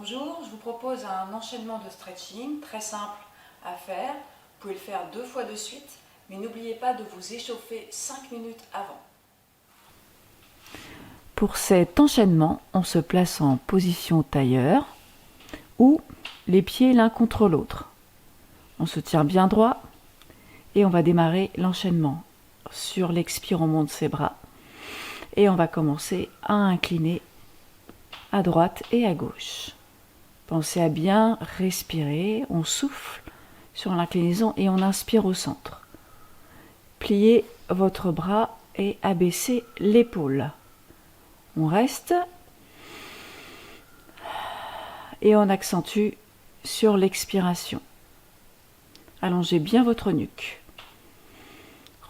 Bonjour, je vous propose un enchaînement de stretching très simple à faire. Vous pouvez le faire 2 fois de suite, mais n'oubliez pas de vous échauffer 5 minutes avant. Pour cet enchaînement, on se place en position tailleur ou les pieds l'un contre l'autre. On se tient bien droit et on va démarrer l'enchaînement. Sur l'expire, on monte ses bras et on va commencer à incliner à droite et à gauche. Pensez à bien respirer, on souffle sur l'inclinaison et on inspire au centre. Pliez votre bras et abaissez l'épaule. On reste et on accentue sur l'expiration. Allongez bien votre nuque.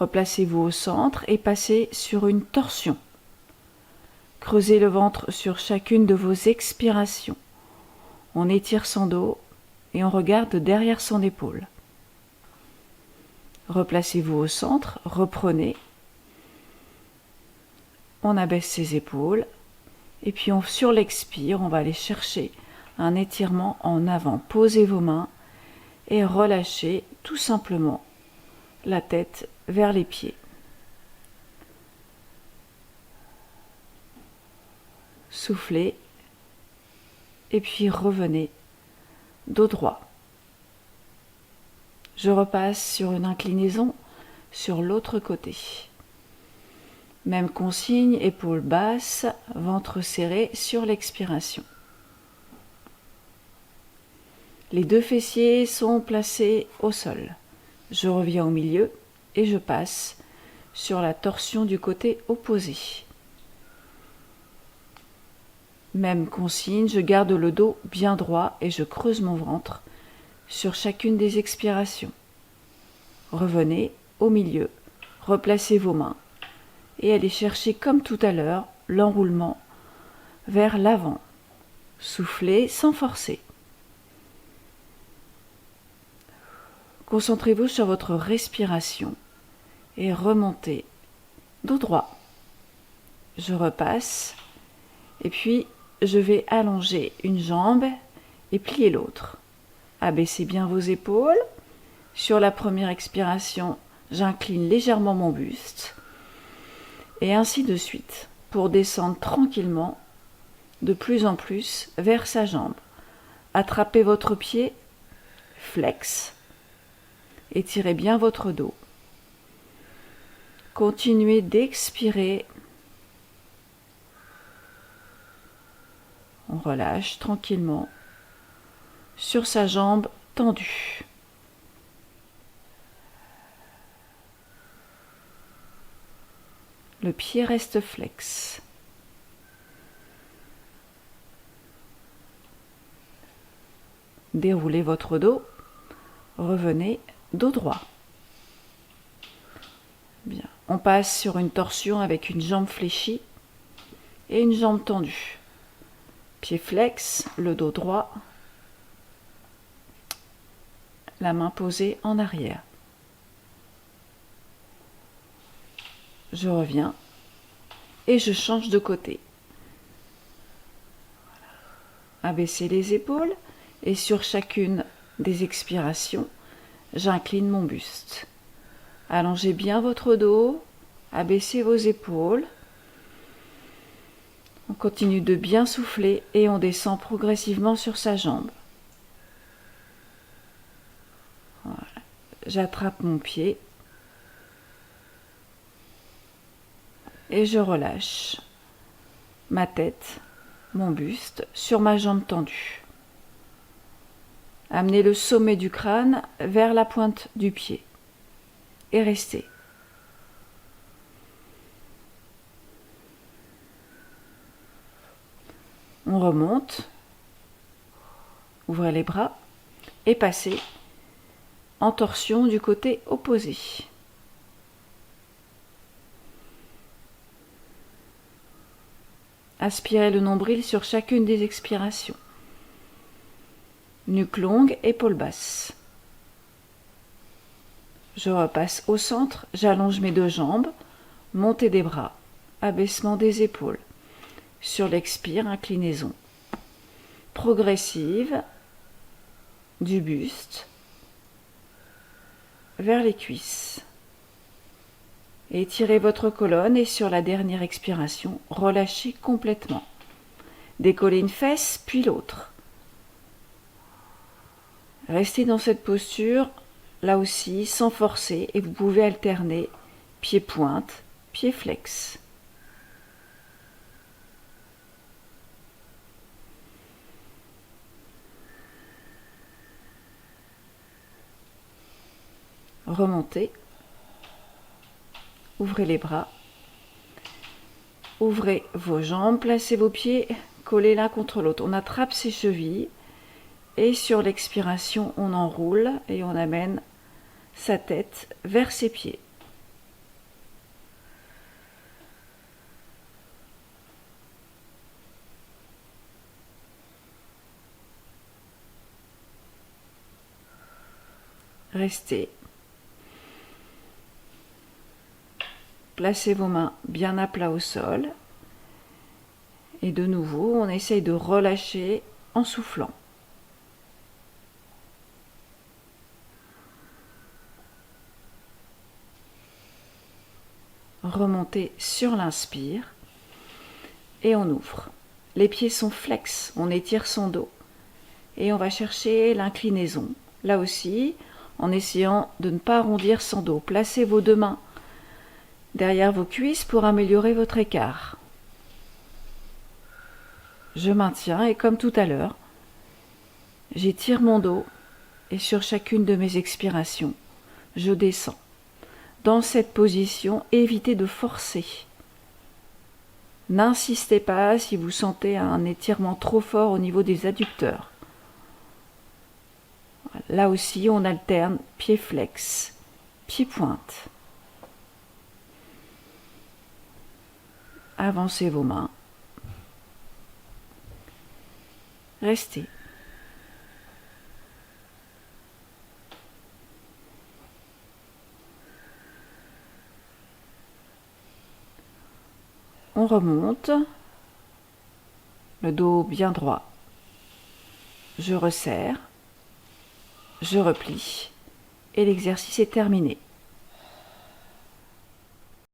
Replacez-vous au centre et passez sur une torsion. Creusez le ventre sur chacune de vos expirations. On étire son dos et on regarde derrière son épaule. Replacez-vous au centre, reprenez. On abaisse ses épaules et puis sur l'expire, on va aller chercher un étirement en avant. Posez vos mains et relâchez tout simplement la tête vers les pieds. Soufflez et puis revenez dos droit. Je repasse sur une inclinaison sur l'autre côté. Même consigne, épaules basses, ventre serré sur l'expiration. Les deux fessiers sont placés au sol. Je reviens au milieu et je passe sur la torsion du côté opposé. Même consigne, je garde le dos bien droit et je creuse mon ventre sur chacune des expirations. Revenez au milieu, replacez vos mains et allez chercher comme tout à l'heure l'enroulement vers l'avant. Soufflez sans forcer. Concentrez-vous sur votre respiration et remontez dos droit. Je repasse et puis je vais allonger une jambe et plier l'autre. Abaissez bien vos épaules. Sur la première expiration, j'incline légèrement mon buste. Et ainsi de suite, pour descendre tranquillement, de plus en plus, vers sa jambe. Attrapez votre pied, flex. Étirez bien votre dos. Continuez d'expirer. On relâche tranquillement sur sa jambe tendue. Le pied reste flex. Déroulez votre dos. Revenez dos droit. Bien. On passe sur une torsion avec une jambe fléchie et une jambe tendue. Pied flex, le dos droit. La main posée en arrière. Je reviens et je change de côté. Abaissez les épaules et sur chacune des expirations, j'incline mon buste. Allongez bien votre dos, abaissez vos épaules. On continue de bien souffler et on descend progressivement sur sa jambe. Voilà. J'attrape mon pied et je relâche ma tête, mon buste sur ma jambe tendue. Amenez le sommet du crâne vers la pointe du pied et restez. On remonte, ouvrez les bras et passez en torsion du côté opposé. Aspirez le nombril sur chacune des expirations. Nuque longue, épaules basses. Je repasse au centre, j'allonge mes deux jambes, montée des bras, abaissement des épaules. Sur l'expire, inclinaison. progressive du buste vers les cuisses. Étirez votre colonne et sur la dernière expiration, relâchez complètement. Décollez une fesse puis l'autre. Restez dans cette posture, là aussi, sans forcer, et vous pouvez alterner pied pointe, pied flex. Remontez. Ouvrez les bras. Ouvrez vos jambes, placez vos pieds collés l'un contre l'autre. On attrape ses chevilles et sur l'expiration, on enroule et on amène sa tête vers ses pieds. Restez. Placez vos mains bien à plat au sol. Et de nouveau, on essaye de relâcher en soufflant. Remontez sur l'inspire et on ouvre. Les pieds sont flex, on étire son dos. Et on va chercher l'inclinaison. Là aussi, en essayant de ne pas arrondir son dos. Placez vos deux mains derrière vos cuisses pour améliorer votre écart. Je maintiens et comme tout à l'heure, j'étire mon dos et sur chacune de mes expirations, je descends. Dans cette position, évitez de forcer. N'insistez pas si vous sentez un étirement trop fort au niveau des adducteurs. Là aussi, on alterne pied flex, pied pointe. Avancez vos mains. Restez. On remonte, le dos bien droit. Je resserre, je replie et l'exercice est terminé.